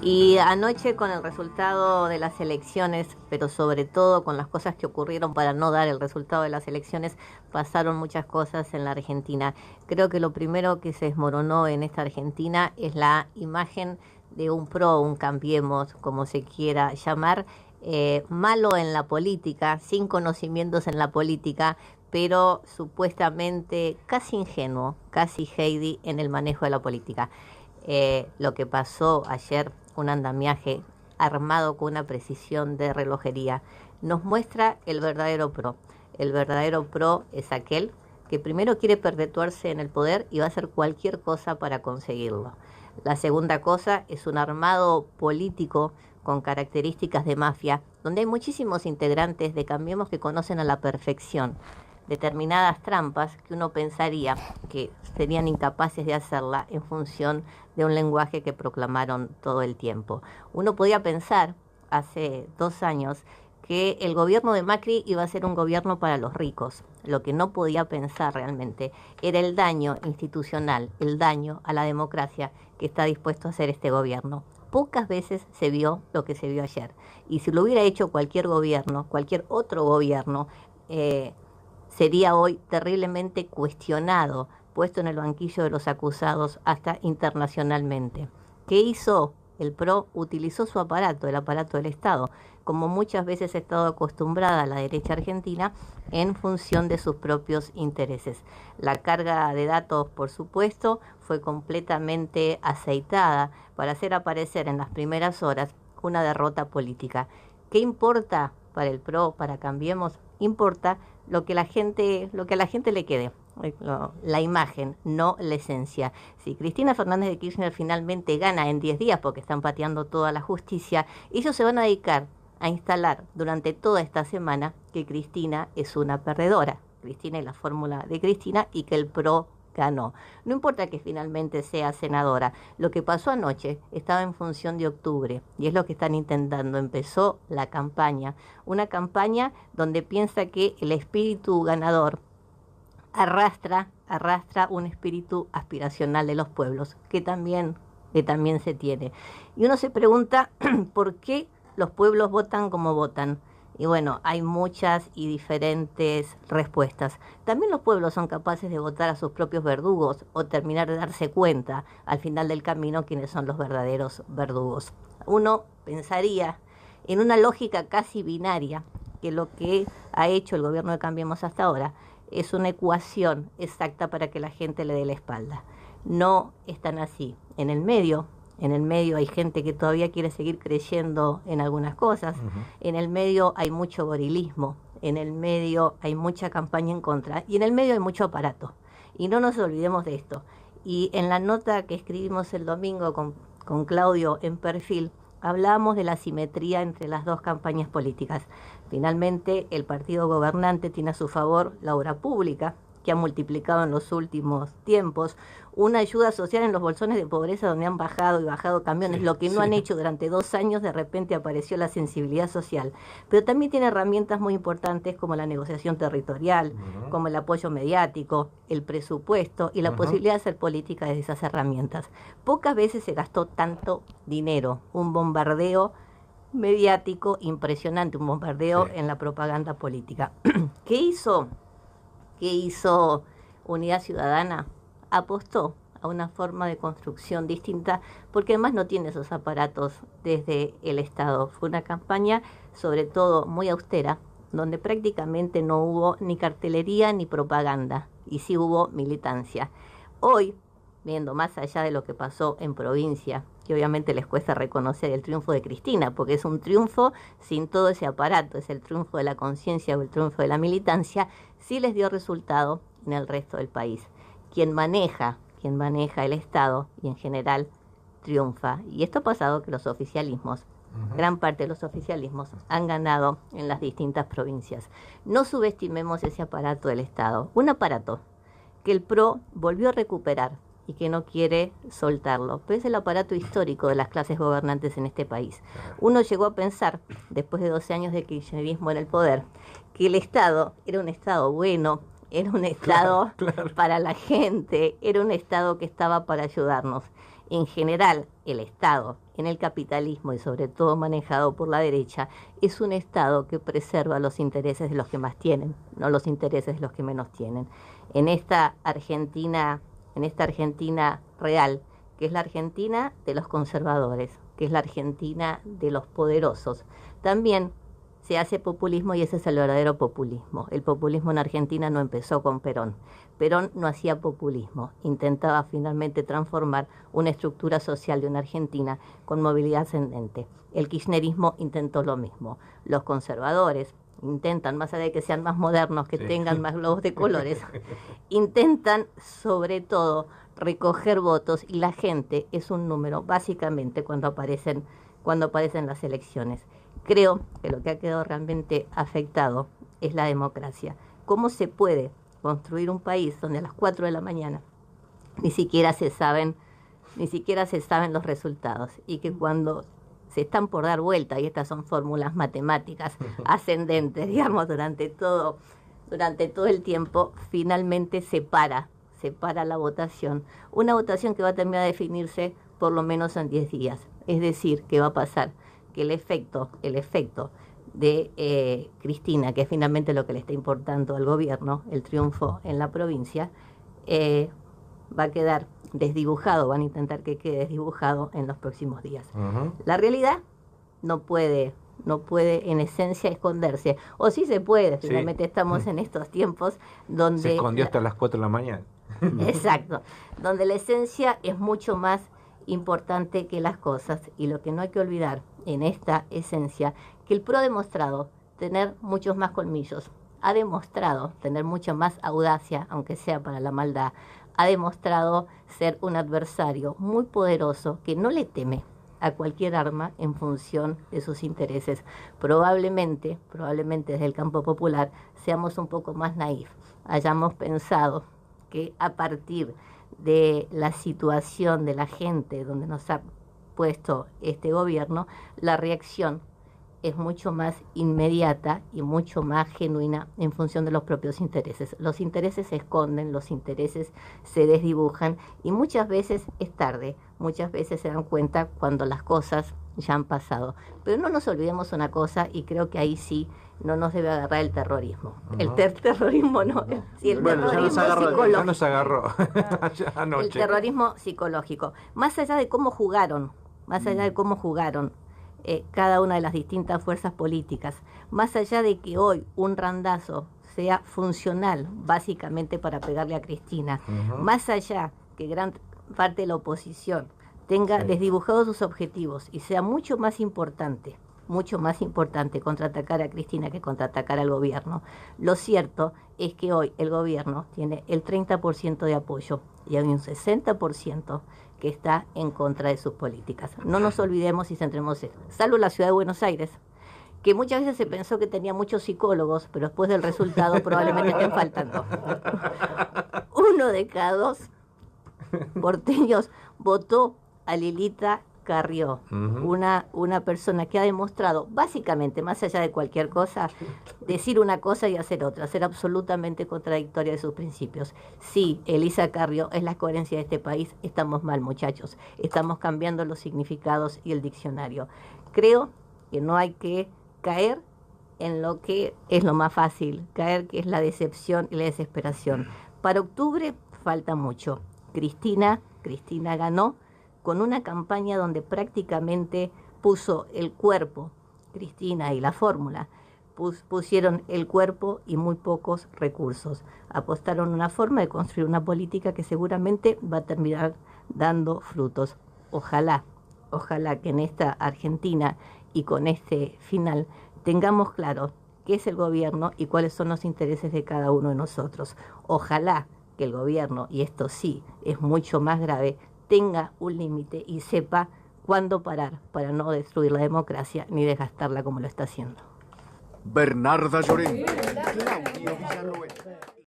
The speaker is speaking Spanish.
Y anoche con el resultado de las elecciones, pero sobre todo con las cosas que ocurrieron para no dar el resultado de las elecciones, pasaron muchas cosas en la Argentina. Creo que lo primero que se desmoronó en esta Argentina es la imagen de un PRO, un Cambiemos, como se quiera llamar, malo en la política, sin conocimientos en la política, pero supuestamente casi ingenuo, casi Heidi en el manejo de la política. Lo que pasó ayer, un andamiaje armado con una precisión de relojería, nos muestra el verdadero PRO. El verdadero PRO es aquel que primero quiere perpetuarse en el poder y va a hacer cualquier cosa para conseguirlo. La segunda cosa es un armado político con características de mafia, donde hay muchísimos integrantes de Cambiemos que conocen a la perfección determinadas trampas que uno pensaría que serían incapaces de hacerla en función de un lenguaje que proclamaron todo el tiempo. Uno podía pensar hace 2 años que el gobierno de Macri iba a ser un gobierno para los ricos. Lo que no podía pensar realmente era el daño institucional, el daño a la democracia que está dispuesto a hacer este gobierno. Pocas veces se vio lo que se vio ayer. Y si lo hubiera hecho cualquier gobierno, cualquier otro gobierno, sería hoy terriblemente cuestionado, puesto en el banquillo de los acusados hasta internacionalmente. ¿Qué hizo el PRO? Utilizó su aparato, el aparato del Estado, como muchas veces ha estado acostumbrada la derecha argentina, en función de sus propios intereses. La carga de datos, por supuesto, fue completamente aceitada para hacer aparecer en las primeras horas una derrota política. ¿Qué importa para el PRO, para Cambiemos? Importa lo que a la gente le quede, la imagen, no la esencia. Si Cristina Fernández de Kirchner finalmente gana en 10 días, porque están pateando toda la justicia, ellos se van a dedicar a instalar durante toda esta semana que Cristina es una perdedora. Cristina y la fórmula de Cristina, y que el PRO ganó. No importa que finalmente sea senadora. Lo que pasó anoche estaba en función de octubre y es lo que están intentando. Empezó la campaña, una campaña donde piensa que el espíritu ganador arrastra un espíritu aspiracional de los pueblos, que también se tiene. Y uno se pregunta por qué los pueblos votan como votan. Y bueno, hay muchas y diferentes respuestas. También los pueblos son capaces de votar a sus propios verdugos o terminar de darse cuenta al final del camino quiénes son los verdaderos verdugos. Uno pensaría en una lógica casi binaria que lo que ha hecho el gobierno de Cambiemos hasta ahora es una ecuación exacta para que la gente le dé la espalda. No están así. En el medio hay gente que todavía quiere seguir creyendo en algunas cosas. En el medio hay mucho gorilismo. En el medio hay mucha campaña en contra. Y en el medio hay mucho aparato. Y no nos olvidemos de esto. Y en la nota que escribimos el domingo con Claudio en Perfil, hablábamos de la simetría entre las dos campañas políticas. Finalmente, el partido gobernante tiene a su favor la obra pública, que ha multiplicado en los últimos tiempos, una ayuda social en los bolsones de pobreza donde han bajado y bajado camiones, lo que no han hecho durante 2 años. De repente apareció la sensibilidad social, pero también tiene herramientas muy importantes como la negociación territorial, como el apoyo mediático, el presupuesto y la posibilidad de hacer política desde esas herramientas. Pocas veces se gastó tanto dinero, un bombardeo mediático impresionante, un bombardeo en la propaganda política. ¿Qué hizo Unidad Ciudadana? Apostó a una forma de construcción distinta, porque además no tiene esos aparatos desde el Estado. Fue una campaña sobre todo muy austera, donde prácticamente no hubo ni cartelería ni propaganda, y sí hubo militancia. Hoy, viendo más allá de lo que pasó en provincia, que obviamente les cuesta reconocer el triunfo de Cristina, porque es un triunfo sin todo ese aparato, es el triunfo de la conciencia o el triunfo de la militancia, sí les dio resultado en el resto del país. Quien maneja el Estado y en general triunfa. Y esto ha pasado que los oficialismos, gran parte de los oficialismos, han ganado en las distintas provincias. No subestimemos ese aparato del Estado, un aparato que el PRO volvió a recuperar y que no quiere soltarlo, pero es el aparato histórico de las clases gobernantes en este país. Uno llegó a pensar, después de 12 años de kirchnerismo en el poder, que el Estado era un Estado bueno, era un Estado para la gente, era un Estado que estaba para ayudarnos. En general, el Estado en el capitalismo y sobre todo manejado por la derecha, es un Estado que preserva los intereses de los que más tienen, no los intereses de los que menos tienen. En esta Argentina real, que es la Argentina de los conservadores, que es la Argentina de los poderosos, también se hace populismo y ese es el verdadero populismo. El populismo en Argentina no empezó con Perón. Perón no hacía populismo, intentaba finalmente transformar una estructura social de una Argentina con movilidad ascendente. El kirchnerismo intentó lo mismo. Los conservadores intentan, más allá de que sean más modernos, que tengan más globos de colores, intentan sobre todo recoger votos y la gente es un número básicamente cuando aparecen las elecciones. Creo que lo que ha quedado realmente afectado es la democracia. ¿Cómo se puede construir un país donde a las 4 de la mañana ni siquiera se saben los resultados y que cuando se están por dar vuelta, y estas son fórmulas matemáticas ascendentes, digamos, durante todo el tiempo, finalmente se para la votación, una votación que va a terminar de definirse por lo menos en 10 días. Es decir, que va a pasar que el efecto de Cristina, que es finalmente lo que le está importando al gobierno, el triunfo en la provincia, va a quedar desdibujado, van a intentar que quede desdibujado en los próximos días. La realidad no puede en esencia esconderse, o sí se puede, finalmente estamos en estos tiempos donde... Se escondió hasta las 4 de la mañana. Exacto, donde la esencia es mucho más importante que las cosas, y lo que no hay que olvidar en esta esencia, que el PRO ha demostrado tener muchos más colmillos, ha demostrado tener mucha más audacia, aunque sea para la maldad, ha demostrado ser un adversario muy poderoso que no le teme a cualquier arma en función de sus intereses. Probablemente desde el campo popular seamos un poco más naif, hayamos pensado que a partir de la situación de la gente donde nos ha puesto este gobierno, la reacción es mucho más inmediata y mucho más genuina en función de los propios intereses. Los intereses se esconden, los intereses se desdibujan y muchas veces es tarde, muchas veces se dan cuenta cuando las cosas ya han pasado. Pero no nos olvidemos una cosa, y creo que ahí sí no nos debe agarrar el terrorismo. El terrorismo no. Sí, el terrorismo psicológico. Ya nos agarró anoche. El terrorismo psicológico. Más allá de cómo jugaron, cada una de las distintas fuerzas políticas, más allá de que hoy un randazo sea funcional básicamente para pegarle a Cristina, más allá que gran parte de la oposición tenga desdibujados sus objetivos y sea mucho más importante contraatacar a Cristina que contraatacar al gobierno. Lo cierto es que hoy el gobierno tiene el 30% de apoyo y hay un 60% que está en contra de sus políticas. No nos olvidemos y centremos en, salvo la ciudad de Buenos Aires, que muchas veces se pensó que tenía muchos psicólogos, pero después del resultado probablemente estén faltando. 1 de cada 2 porteños votó a Lilita Carrió, una persona que ha demostrado, básicamente, más allá de cualquier cosa, decir una cosa y hacer otra, ser absolutamente contradictoria de sus principios. Sí, Elisa Carrió es la coherencia de este país. Estamos mal, muchachos. Estamos cambiando los significados y el diccionario. Creo que no hay que caer en lo que es lo más fácil, caer que es la decepción y la desesperación. Para octubre falta mucho. Cristina ganó con una campaña donde prácticamente puso el cuerpo, Cristina y la fórmula, pusieron el cuerpo y muy pocos recursos. Apostaron una forma de construir una política que seguramente va a terminar dando frutos. Ojalá que en esta Argentina y con este final tengamos claro qué es el gobierno y cuáles son los intereses de cada uno de nosotros. Ojalá que el gobierno, y esto sí es mucho más grave, tenga un límite y sepa cuándo parar para no destruir la democracia ni desgastarla como lo está haciendo. Bernarda Llorente, Claudio Villanueva.